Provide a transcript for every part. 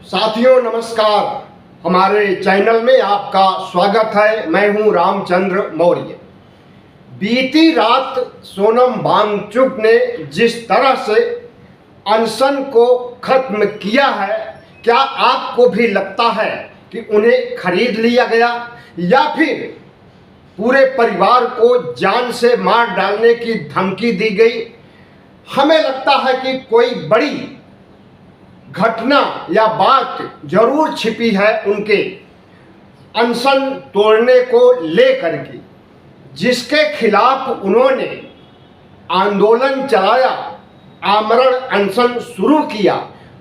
साथियों नमस्कार। हमारे चैनल में आपका स्वागत है। मैं हूं रामचंद्र मौर्य। बीती रात सोनम वांगचुक ने जिस तरह से अनशन को खत्म किया है, क्या आपको भी लगता है कि उन्हें खरीद लिया गया या फिर पूरे परिवार को जान से मार डालने की धमकी दी गई? हमें लगता है कि कोई बड़ी घटना या बात जरूर छिपी है उनके अनशन तोड़ने को लेकर के, जिसके खिलाफ उन्होंने आंदोलन चलाया, आमरण अनशन शुरू किया,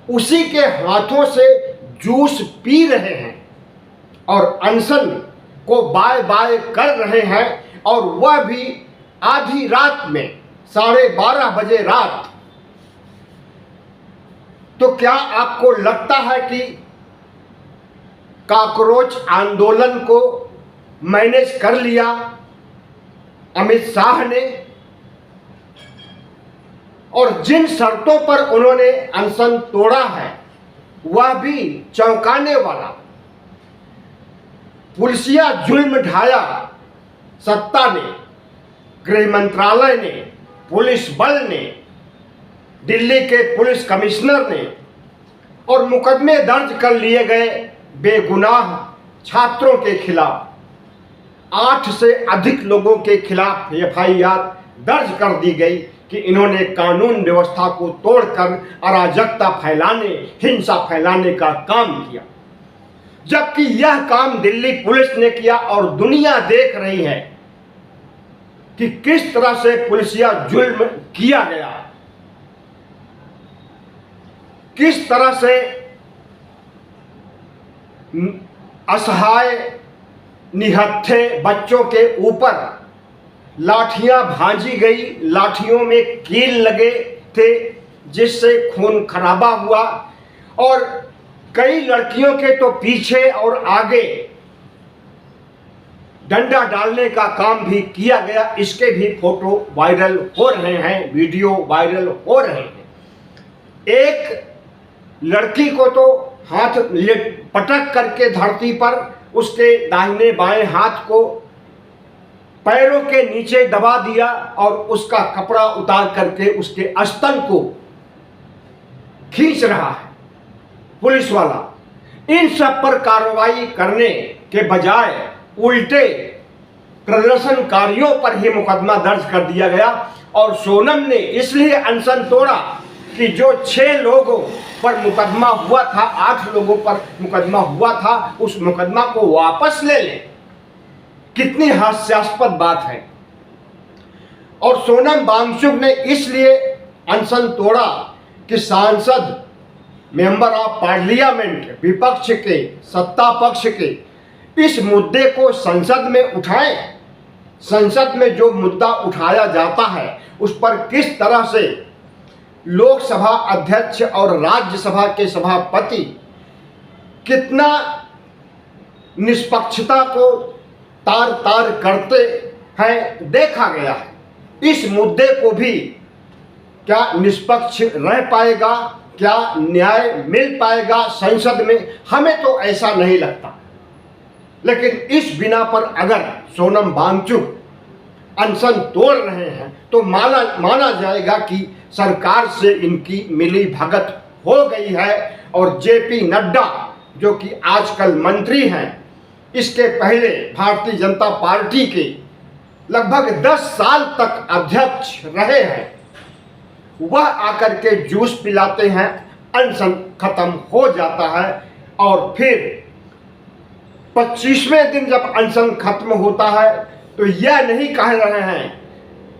उसी के हाथों से जूस पी रहे हैं और अनशन को बाय बाय कर रहे हैं, और वह भी आधी रात में 12:30 बजे रात। तो क्या आपको लगता है कि कॉकरोच आंदोलन को मैनेज कर लिया अमित शाह ने? और जिन शर्तों पर उन्होंने अनशन तोड़ा है वह भी चौंकाने वाला। पुलिसिया जुल्म ढाया सत्ता ने, गृह मंत्रालय ने, पुलिस बल ने, दिल्ली के पुलिस कमिश्नर ने, और मुकदमे दर्ज कर लिए गए बेगुनाह छात्रों के खिलाफ। 8 से अधिक लोगों के खिलाफ FIR दर्ज कर दी गई कि इन्होंने कानून व्यवस्था को तोड़कर अराजकता फैलाने, हिंसा फैलाने का काम किया। जबकि यह काम दिल्ली पुलिस ने किया और दुनिया देख रही है कि किस तरह से पुलिसिया जुल्म किया गया, किस तरह से असहाय निहत्थे बच्चों के ऊपर लाठियां भांजी गई, लाठियों में कील लगे थे जिससे खून खराबा हुआ, और कई लड़कियों के तो पीछे और आगे डंडा डालने का काम भी किया गया। इसके भी फोटो वायरल हो रहे हैं, वीडियो वायरल हो रहे हैं। एक लड़की को तो हाथ पटक करके धरती पर उसके दाहिने बाएं हाथ को पैरों के नीचे दबा दिया और उसका कपड़ा उतार करके उसके स्तन को खींच रहा है पुलिस वाला। इन सब पर कार्रवाई करने के बजाय उल्टे प्रदर्शनकारियों पर ही मुकदमा दर्ज कर दिया गया। और सोनम ने इसलिए अनशन तोड़ा कि जो 6 लोगों पर मुकदमा हुआ था, 8 लोगों पर मुकदमा हुआ था, उस मुकदमा को वापस ले ले। कितनी हास्यास्पद बात है। और सोनम वांगचुक ने इसलिए अनशन तोड़ा कि सांसद, मेंबर ऑफ पार्लियामेंट, विपक्ष के, सत्ता पक्ष के इस मुद्दे को संसद में उठाएं। संसद में जो मुद्दा उठाया जाता है उस पर किस तरह से लोकसभा अध्यक्ष और राज्यसभा के सभापति कितना निष्पक्षता को तार तार करते हैं देखा गया है। इस मुद्दे को भी क्या निष्पक्ष रह पाएगा, क्या न्याय मिल पाएगा संसद में? हमें तो ऐसा नहीं लगता। लेकिन इस बिना पर अगर सोनम वांगचुक अनशन तोड़ रहे हैं तो माना जाएगा कि सरकार से इनकी मिली भगत हो गई है। और JP नड्डा जो कि आजकल मंत्री हैं, इसके पहले भारतीय जनता पार्टी के लगभग 10 साल तक अध्यक्ष रहे हैं, वह आकर के जूस पिलाते हैं, अनशन खत्म हो जाता है। और फिर 25वें दिन जब अनशन खत्म होता है तो यह नहीं कह रहे हैं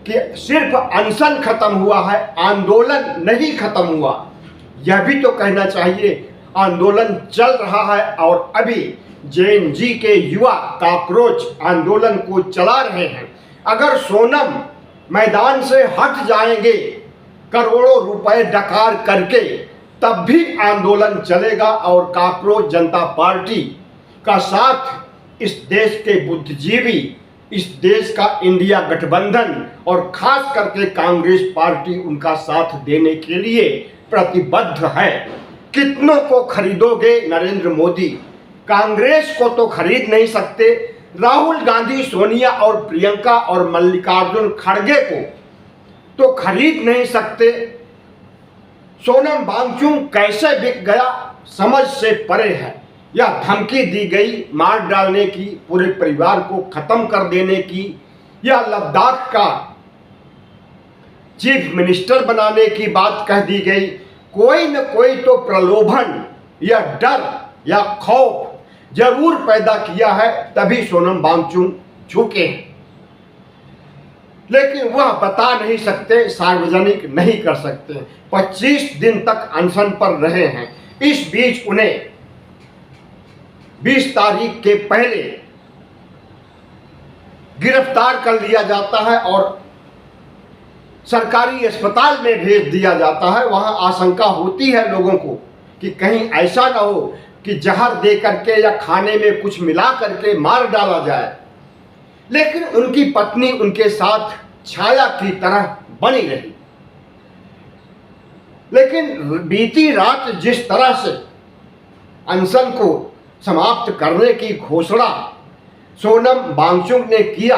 कि सिर्फ अनशन खत्म हुआ है, आंदोलन नहीं खत्म हुआ। यह भी तो कहना चाहिए आंदोलन चल रहा है और अभी JNG के युवा कॉकरोच आंदोलन को चला रहे हैं। अगर सोनम मैदान से हट जाएंगे करोड़ों रुपए डकार करके, तब भी आंदोलन चलेगा और कॉकरोच जनता पार्टी का साथ इस देश के बुद्धिजीवी, इस देश का इंडिया गठबंधन और खास करके कांग्रेस पार्टी उनका साथ देने के लिए प्रतिबद्ध है। कितनों को खरीदोगे नरेंद्र मोदी? कांग्रेस को तो खरीद नहीं सकते, राहुल गांधी, सोनिया और प्रियंका और मल्लिकार्जुन खड़गे को तो खरीद नहीं सकते। सोनम वांगचुक कैसे बिक गया समझ से परे है। यह धमकी दी गई मार डालने की, पूरे परिवार को खत्म कर देने की, या लद्दाख का चीफ मिनिस्टर बनाने की बात कह दी गई। कोई न कोई तो प्रलोभन या डर या खौफ जरूर पैदा किया है, तभी सोनम वांगचुक झुके हैं। लेकिन वह बता नहीं सकते, सार्वजनिक नहीं कर सकते। 25 दिन तक अनशन पर रहे हैं। इस बीच उन्हें 20 तारीख के पहले गिरफ्तार कर लिया जाता है और सरकारी अस्पताल में भेज दिया जाता है। वहां आशंका होती है लोगों को कि कहीं ऐसा ना हो कि जहर दे करके या खाने में कुछ मिला करके मार डाला जाए। लेकिन उनकी पत्नी उनके साथ छाया की तरह बनी रही। लेकिन बीती रात जिस तरह से अनशन को समाप्त करने की घोषणा सोनम वांगचुक ने किया,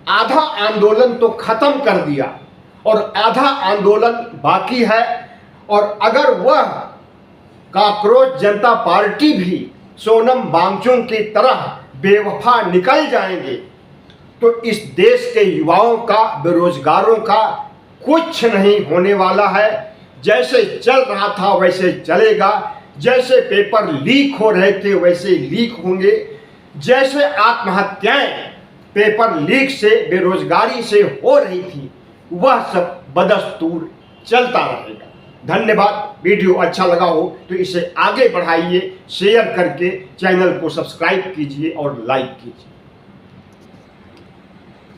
आधा आंदोलन तो खत्म कर दिया और आधा आंदोलन बाकी है। और अगर वह कॉकरोच जनता पार्टी भी सोनम वांगचुक की तरह बेवफा निकल जाएंगे तो इस देश के युवाओं का, बेरोजगारों का कुछ नहीं होने वाला है। जैसे चल रहा था वैसे चलेगा, जैसे पेपर लीक हो रहे थे वैसे लीक होंगे, जैसे आत्महत्याएं पेपर लीक से, बेरोजगारी से हो रही थी, वह सब बदस्तूर चलता रहेगा। धन्यवाद। वीडियो अच्छा लगा हो तो इसे आगे बढ़ाइए, शेयर करके चैनल को सब्सक्राइब कीजिए और लाइक कीजिए।